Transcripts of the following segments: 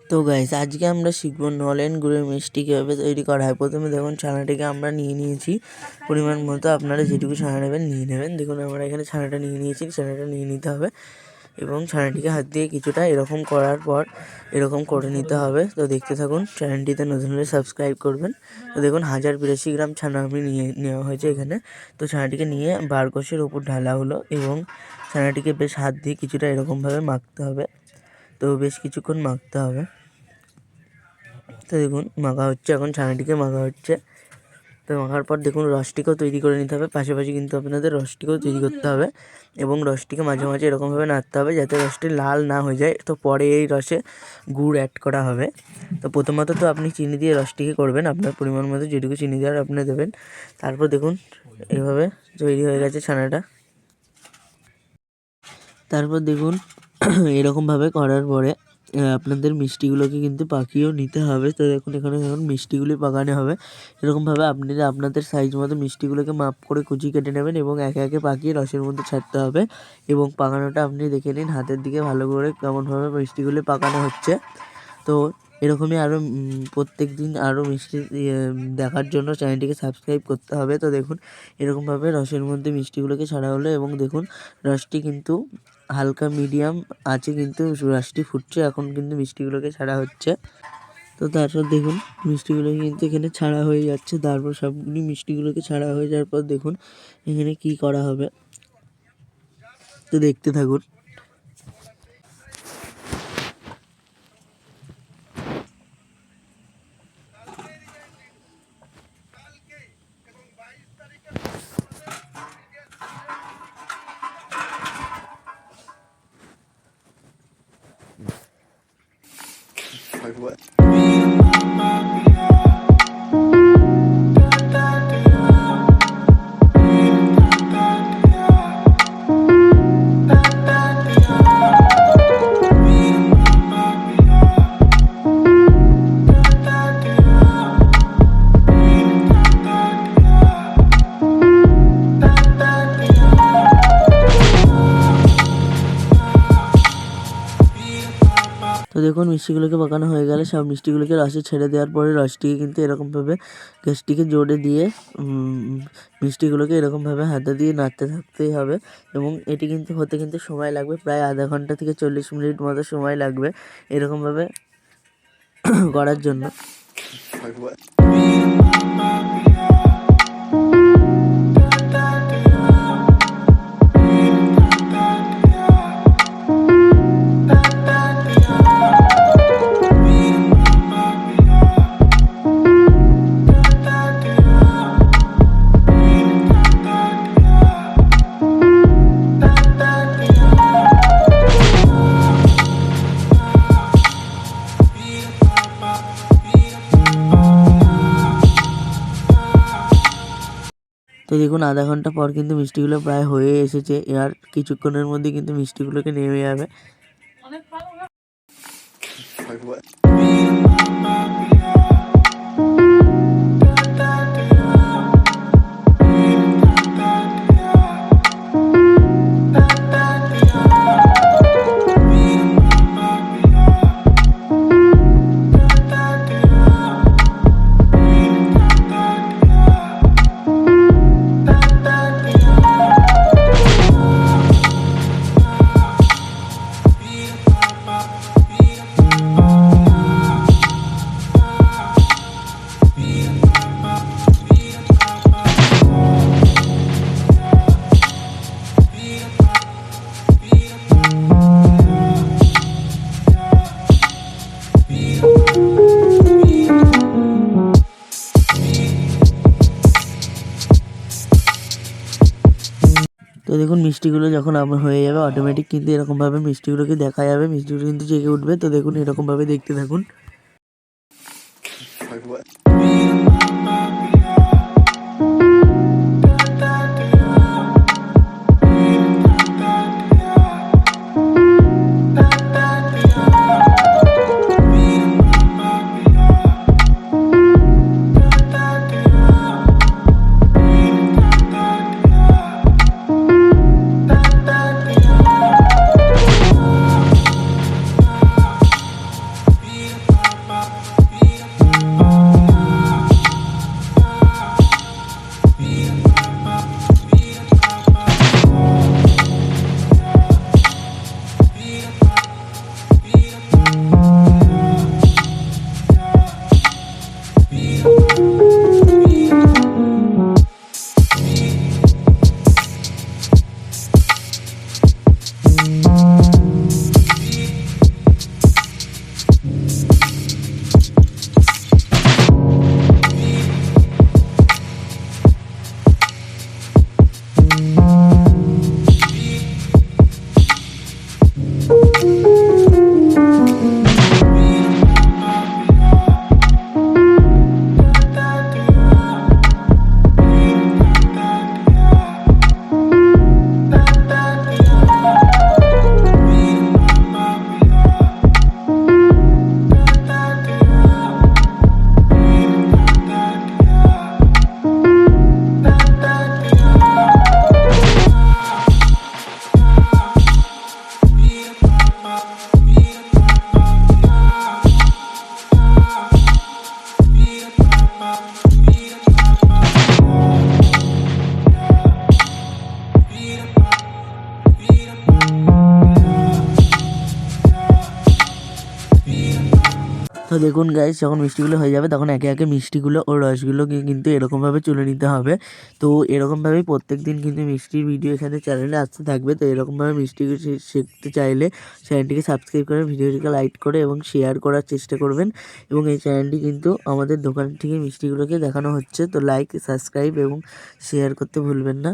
তো গাইস আজকে আমরা শিখব নলেন গুড়ের মিষ্টি কীভাবে তৈরি করা হয়। প্রথমে দেখুন ছানাটিকে আমরা নিয়ে নিয়েছি পরিমাণ মতো, আপনারা যেটুকু ছানা নেবেন নিয়ে নেবেন। দেখুন আমরা এখানে ছানাটা নিয়ে নিয়েছি, ছানাটা নিয়ে নিতে হবে এবং ছানাটিকে হাত দিয়ে কিছুটা এরকম করার পর এরকম করে নিতে হবে। তো দেখতে থাকুন, চ্যানেলটিতে নতুন হলে সাবস্ক্রাইব করবেন। তো দেখুন 1082 গ্রাম ছানা আমি নেওয়া হয়েছে এখানে। তো ছানাটিকে নিয়ে বারকোষের ওপর ঢালা হলো এবং ছানাটিকে বেশ হাত দিয়ে কিছুটা এরকমভাবে মাখতে হবে। তো বেশ কিছুক্ষণ মাখতে হবে। তো দেখুন মাখা হচ্ছে, এখন ছানাটিকে মাখা হচ্ছে। তো মাখার পর দেখুন রসটিকেও তৈরি করে নিতে হবে, পাশাপাশি কিন্তু আপনাদের রসটিকেও তৈরি করতে হবে এবং রসটিকে মাঝে মাঝে এরকমভাবে নাড়তে হবে যাতে রসটি লাল না হয়ে যায়। তো পরে এই রসে গুড় অ্যাড করা হবে। তো প্রথমত তো আপনি চিনি দিয়ে রসটিকে করবেন, আপনার পরিমাণ মতো যেটুকু চিনি দেওয়ার আপনি দেবেন। তারপর দেখুন এইভাবে তৈরি হয়ে গেছে ছানাটা। তারপর দেখুন এরকমভাবে করার পরে আপনাদের মিষ্টিগুলোকে কিন্তু পাকিয়েও নিতে হবে। তো দেখুন এখানে মিষ্টিগুলি পাকানো হবে। এরকমভাবে আপনারা আপনাদের সাইজ মতো মিষ্টিগুলোকে মাপ করে কুচি কেটে নেবেন এবং একে একে পাকিয়ে রসের মধ্যে ছাড়তে হবে এবং পাকানোটা আপনি দেখে নিন হাতের দিকে ভালো করে কেমনভাবে মিষ্টিগুলি পাকানো হচ্ছে। তো এরকমই আরও প্রত্যেক দিন আরও মিষ্টি দেখার জন্য চ্যানেলটিকে সাবস্ক্রাইব করতে হবে। তো দেখুন এরকমভাবে রসের মধ্যে মিষ্টিগুলোকে ছাড়া হলো এবং দেখুন রসটি কিন্তু হালকা মিডিয়াম আছে, কিন্তু রসটি ফুটছে, এখন কিন্তু মিষ্টিগুলোকে ছাড়া হচ্ছে। তো তারপর দেখুন মিষ্টিগুলো কিন্তু এখানে ছাড়া হয়ে যাচ্ছে। তারপর সবগুলি মিষ্টিগুলোকে ছাড়া হয়ে যাওয়ার পর দেখুন এখানে কি করা হবে, তো দেখতে থাকুন। তো দেখুন মিষ্টিগুলোকে পাকানো হয়ে গেলে সব মিষ্টিগুলোকে রসে ছেড়ে দেওয়ার পরে রসটিকে কিন্তু এরকমভাবে গ্যাসটিকে জোরে দিয়ে মিষ্টিগুলোকে এরকমভাবে হাতে দিয়ে নাড়তে থাকতেই হবে এবং এটি কিন্তু হতে কিন্তু সময় লাগবে, প্রায় আধা ঘন্টা থেকে 40 মিনিট মতো সময় লাগবে এরকমভাবে করার জন্য। তো দেখুন আধা ঘন্টা পর কিন্তু মিষ্টিগুলো প্রায় হয়ে এসেছে, আর কিছুক্ষণের মধ্যে কিন্তু মিষ্টিগুলোকে নেমে যাবে। তো দেখুন মিষ্টিগুলো যখন আমার হয়ে যাবে অটোমেটিক কিন্তু এরকমভাবে মিষ্টিগুলোকে দেখা যাবে, মিষ্টিগুলো কিন্তু জেগে উঠবে। তো দেখুন এরকমভাবে দেখতে থাকুন। তো দেখুন গাইস, যখন মিষ্টিগুলো হয়ে যাবে তখন একে একে মিষ্টিগুলো ও রসগুলোকে কিন্তু এরকমভাবে তুলে নিতে হবে। তো এরকমভাবেই প্রত্যেকদিন কিন্তু মিষ্টির ভিডিও এখানে চ্যানেলে আসতে থাকবে। তো এরকমভাবে মিষ্টি শিখতে চাইলে চ্যানেলটিকে সাবস্ক্রাইব করে ভিডিওটিকে লাইক করে এবং শেয়ার করার চেষ্টা করবেন। এবং এই চ্যানেলটি কিন্তু আমাদের দোকান থেকে মিষ্টিগুলোকে দেখানো হচ্ছে। তো লাইক, সাবস্ক্রাইব এবং শেয়ার করতে ভুলবেন না।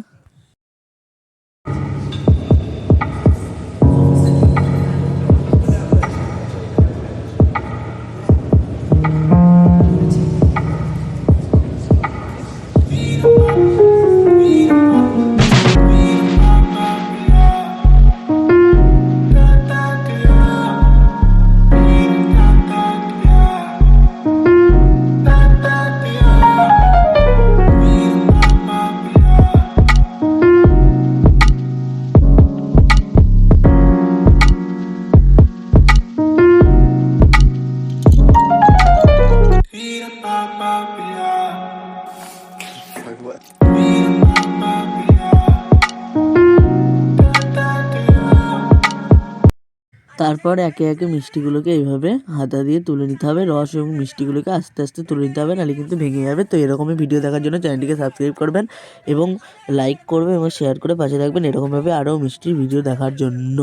তারপর একে একে মিষ্টিগুলোকে এইভাবে হাতা দিয়ে তুলে নিতে হবে। রস এবং মিষ্টিগুলোকে আস্তে আস্তে তুলে নিতে হবে, নাহলে কিন্তু ভেঙে যাবে। তো এরকমই ভিডিও দেখার জন্য চ্যানেলটিকে সাবস্ক্রাইব করবেন এবং লাইক করবেন এবং শেয়ার করে পাশে থাকবেন এরকমভাবে আরও মিষ্টির ভিডিও দেখার জন্য।